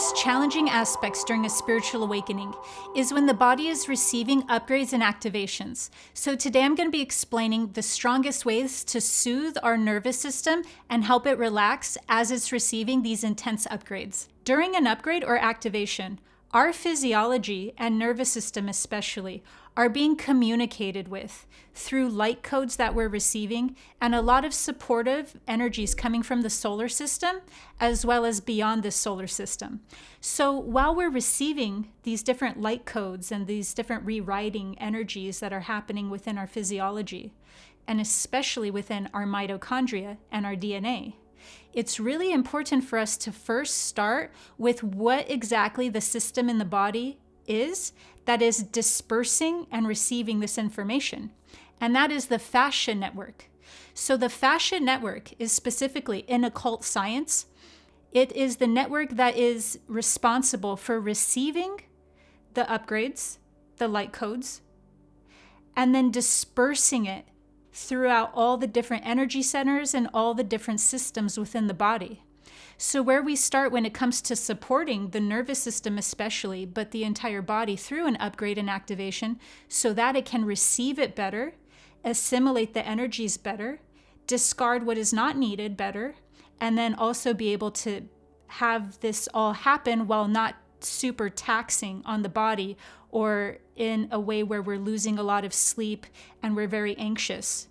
most challenging aspects during a spiritual awakening is when the body is receiving upgrades and activations. So today I'm going to be explaining the strongest ways to soothe our nervous system and help it relax as it's receiving these intense upgrades. During an upgrade or activation, our physiology and nervous system especially are being communicated with through light codes that we're receiving and a lot of supportive energies coming from the solar system as well as beyond the solar system. So while we're receiving these different light codes and these different rewriting energies that are happening within our physiology, and especially within our mitochondria and our DNA, it's really important for us to first start with what exactly the system in the body is that is dispersing and receiving this information. And that is the fascia network. So the fascia network is specifically in occult science. It is the network that is responsible for receiving the upgrades, the light codes, and then dispersing it throughout all the different energy centers and all the different systems within the body. So where we start when it comes to supporting the nervous system especially, but the entire body through an upgrade and activation so that it can receive it better, assimilate the energies better, discard what is not needed better, and then also be able to have this all happen while not super taxing on the body or in a way where we're losing a lot of sleep and we're very anxious.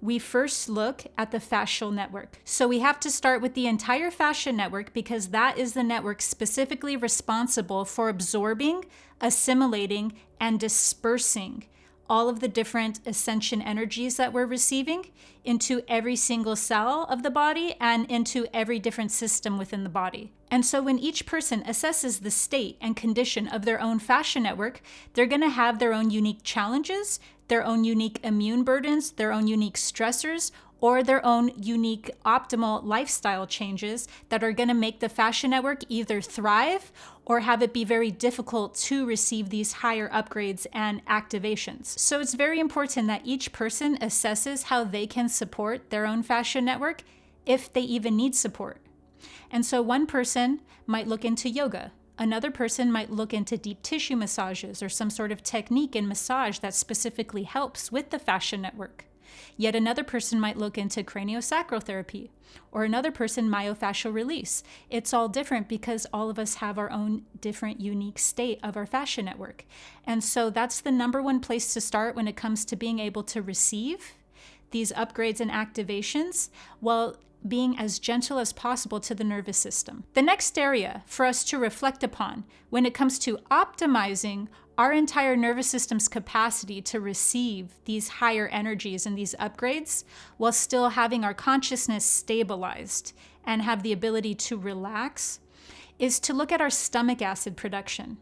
We first look at the fascial network. So we have to start with the entire fascia network because that is the network specifically responsible for absorbing, assimilating, and dispersing all of the different ascension energies that we're receiving into every single cell of the body and into every different system within the body. And so when each person assesses the state and condition of their own fascia network, they're going to have their own unique challenges, their own unique immune burdens, their own unique stressors, or their own unique optimal lifestyle changes that are going to make the fascia network either thrive or have it be very difficult to receive these higher upgrades and activations. So it's very important that each person assesses how they can support their own fascia network if they even need support. And so one person might look into yoga. Another person might look into deep tissue massages or some sort of technique in massage that specifically helps with the fascia network. Yet another person might look into craniosacral therapy, or another person myofascial release. It's all different because all of us have our own different unique state of our fascia network. And so that's the number one place to start when it comes to being able to receive these upgrades and activations while being as gentle as possible to the nervous system. The next area for us to reflect upon when it comes to optimizing our entire nervous system's capacity to receive these higher energies and these upgrades while still having our consciousness stabilized and have the ability to relax is to look at our stomach acid production.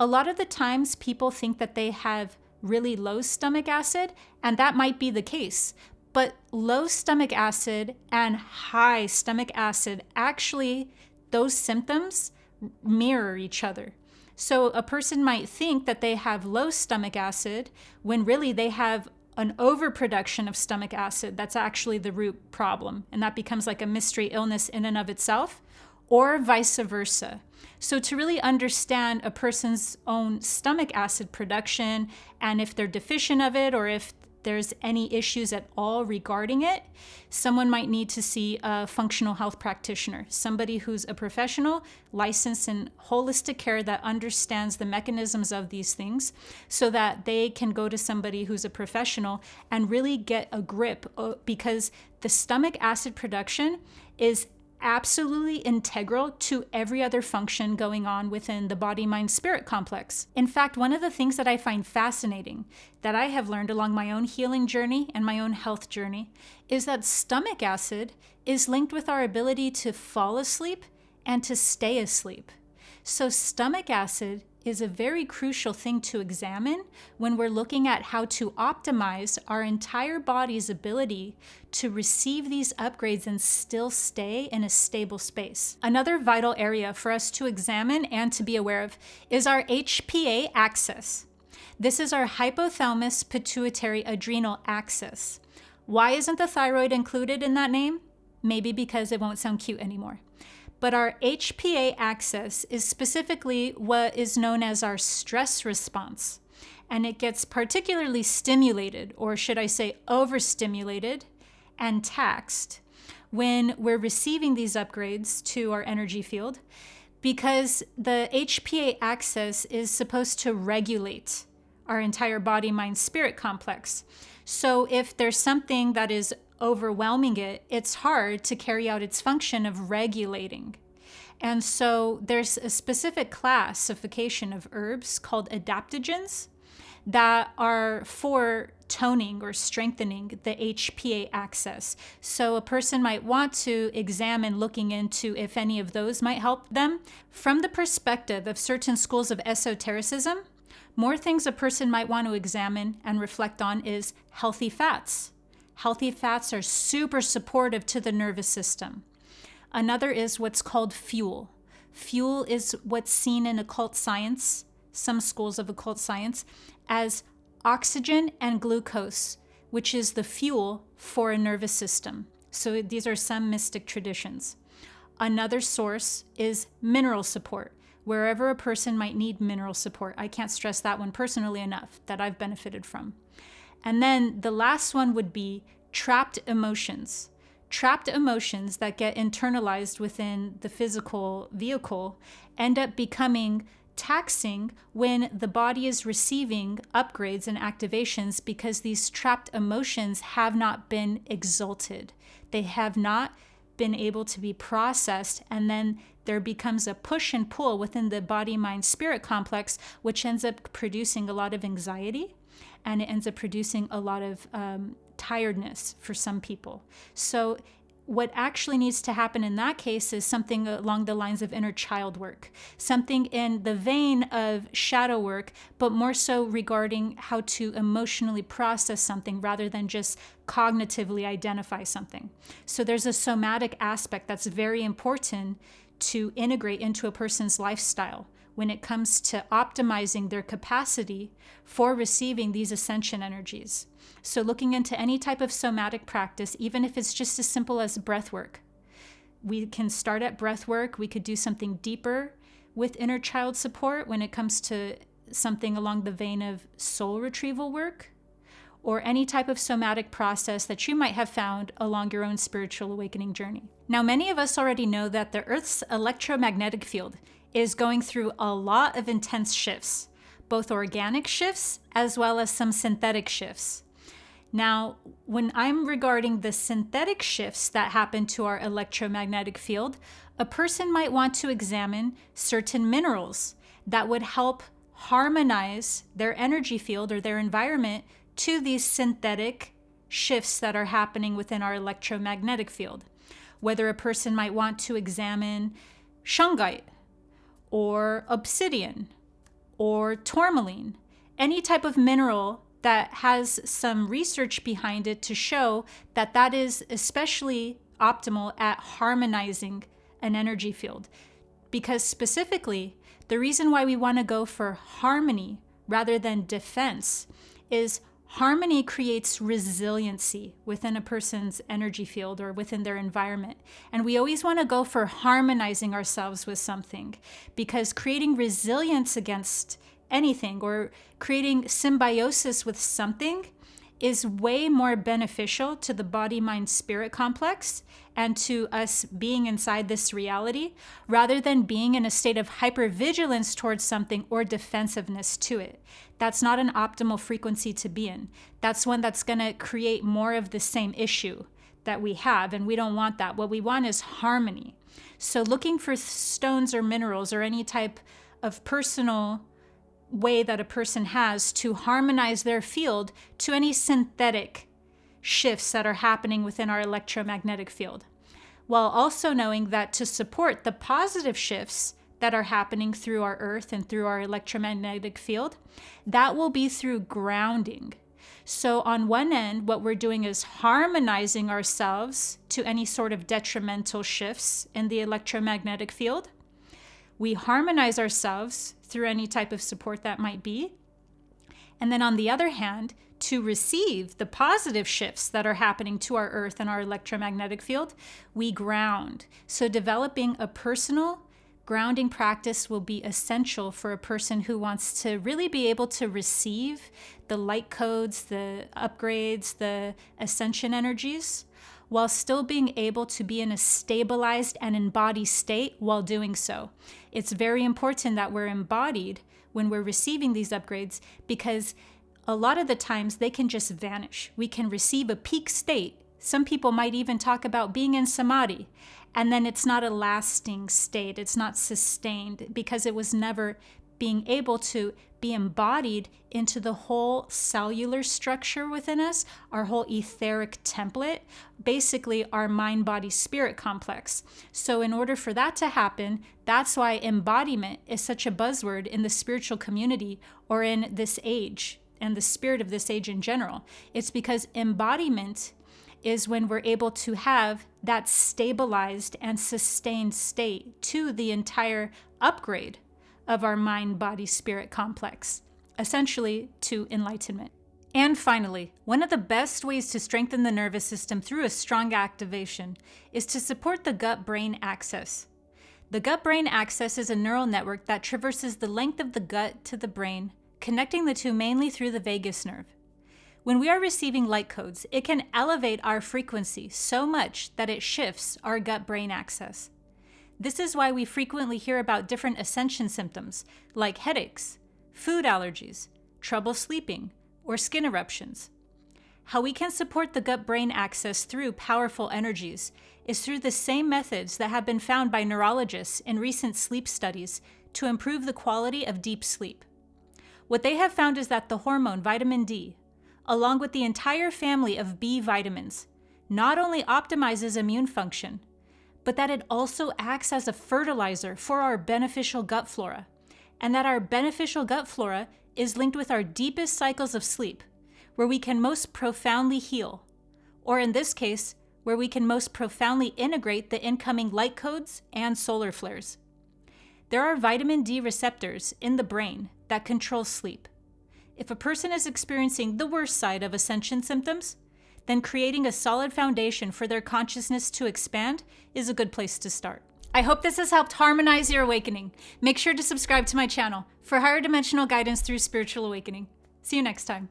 A lot of the times people think that they have really low stomach acid, and that might be the case. But low stomach acid and high stomach acid, actually, those symptoms mirror each other. So a person might think that they have low stomach acid when really they have an overproduction of stomach acid. That's actually the root problem. And that becomes like a mystery illness in and of itself, or vice versa. So to really understand a person's own stomach acid production and if they're deficient of it or if there's any issues at all regarding it, someone might need to see a functional health practitioner, somebody who's a professional, licensed in holistic care that understands the mechanisms of these things so that they can go to somebody who's a professional and really get a grip because the stomach acid production is absolutely integral to every other function going on within the body-mind-spirit complex. In fact, one of the things that I find fascinating that I have learned along my own healing journey and my own health journey is that stomach acid is linked with our ability to fall asleep and to stay asleep. So stomach acid is a very crucial thing to examine when we're looking at how to optimize our entire body's ability to receive these upgrades and still stay in a stable space. Another vital area for us to examine and to be aware of is our HPA axis. This is our hypothalamus pituitary adrenal axis. Why isn't the thyroid included in that name? Maybe because it won't sound cute anymore. But our HPA axis is specifically what is known as our stress response. And it gets particularly stimulated, or should I say overstimulated and taxed, when we're receiving these upgrades to our energy field, because the HPA axis is supposed to regulate our entire body, mind, spirit complex. So if there's something that is overwhelming it, it's hard to carry out its function of regulating. And so there's a specific classification of herbs called adaptogens that are for toning or strengthening the HPA axis. So a person might want to examine looking into if any of those might help them. From the perspective of certain schools of esotericism, more things a person might want to examine and reflect on is healthy fats. Healthy fats are super supportive to the nervous system. Another is what's called fuel. Fuel is what's seen in occult science, some schools of occult science, as oxygen and glucose, which is the fuel for a nervous system. So these are some mystic traditions. Another source is mineral support, wherever a person might need mineral support. I can't stress that one personally enough, that I've benefited from. And then the last one would be trapped emotions. Trapped emotions that get internalized within the physical vehicle end up becoming taxing when the body is receiving upgrades and activations, because these trapped emotions have not been exalted. They have not been able to be processed, and then there becomes a push and pull within the body, mind, spirit complex, which ends up producing a lot of anxiety, and it ends up producing a lot of tiredness for some people. So what actually needs to happen in that case is something along the lines of inner child work, something in the vein of shadow work, but more so regarding how to emotionally process something rather than just cognitively identify something. So there's a somatic aspect that's very important to integrate into a person's lifestyle when it comes to optimizing their capacity for receiving these ascension energies. So looking into any type of somatic practice, even if it's just as simple as breath work. We can start at breath work. We could do something deeper with inner child support when it comes to something along the vein of soul retrieval work, or any type of somatic process that you might have found along your own spiritual awakening journey. Now, many of us already know that the Earth's electromagnetic field is going through a lot of intense shifts, both organic shifts as well as some synthetic shifts. Now, when I'm regarding the synthetic shifts that happen to our electromagnetic field, a person might want to examine certain minerals that would help harmonize their energy field or their environment to these synthetic shifts that are happening within our electromagnetic field. Whether a person might want to examine shungite or obsidian or tourmaline, any type of mineral that has some research behind it to show that that is especially optimal at harmonizing an energy field. Because specifically, the reason why we want to go for harmony rather than defense is harmony creates resiliency within a person's energy field or within their environment. And we always want to go for harmonizing ourselves with something, because creating resilience against anything or creating symbiosis with something is way more beneficial to the body, mind, spirit complex and to us being inside this reality, rather than being in a state of hypervigilance towards something or defensiveness to it. That's not an optimal frequency to be in. That's one that's going to create more of the same issue that we have, and we don't want that. What we want is harmony. So looking for stones or minerals or any type of personal way that a person has to harmonize their field to any synthetic shifts that are happening within our electromagnetic field, while also knowing that to support the positive shifts that are happening through our earth and through our electromagnetic field, that will be through grounding. So on one end, what we're doing is harmonizing ourselves to any sort of detrimental shifts in the electromagnetic field. We harmonize ourselves through any type of support that might be. And then on the other hand, to receive the positive shifts that are happening to our earth and our electromagnetic field, we ground. So developing a personal grounding practice will be essential for a person who wants to really be able to receive the light codes, the upgrades, the ascension energies, while still being able to be in a stabilized and embodied state while doing so. It's very important that we're embodied when we're receiving these upgrades, because a lot of the times they can just vanish. We can receive a peak state. Some people might even talk about being in samadhi, and then it's not a lasting state. It's not sustained because it was never being able to be embodied into the whole cellular structure within us, our whole etheric template, basically our mind-body-spirit complex. So in order for that to happen, that's why embodiment is such a buzzword in the spiritual community or in this age and the spirit of this age in general. It's because embodiment is when we're able to have that stabilized and sustained state to the entire upgrade of our mind-body-spirit complex, essentially to enlightenment. And finally, one of the best ways to strengthen the nervous system through a strong activation is to support the gut-brain axis. The gut-brain axis is a neural network that traverses the length of the gut to the brain, connecting the two mainly through the vagus nerve. When we are receiving light codes, it can elevate our frequency so much that it shifts our gut-brain axis. This is why we frequently hear about different ascension symptoms like headaches, food allergies, trouble sleeping, or skin eruptions. How we can support the gut-brain axis through powerful energies is through the same methods that have been found by neurologists in recent sleep studies to improve the quality of deep sleep. What they have found is that the hormone vitamin D, along with the entire family of B vitamins, not only optimizes immune function, but that it also acts as a fertilizer for our beneficial gut flora, and that our beneficial gut flora is linked with our deepest cycles of sleep, where we can most profoundly heal, or in this case, where we can most profoundly integrate the incoming light codes and solar flares. There are vitamin D receptors in the brain that control sleep. If a person is experiencing the worst side of ascension symptoms, then creating a solid foundation for their consciousness to expand is a good place to start. I hope this has helped harmonize your awakening. Make sure to subscribe to my channel for higher dimensional guidance through spiritual awakening. See you next time.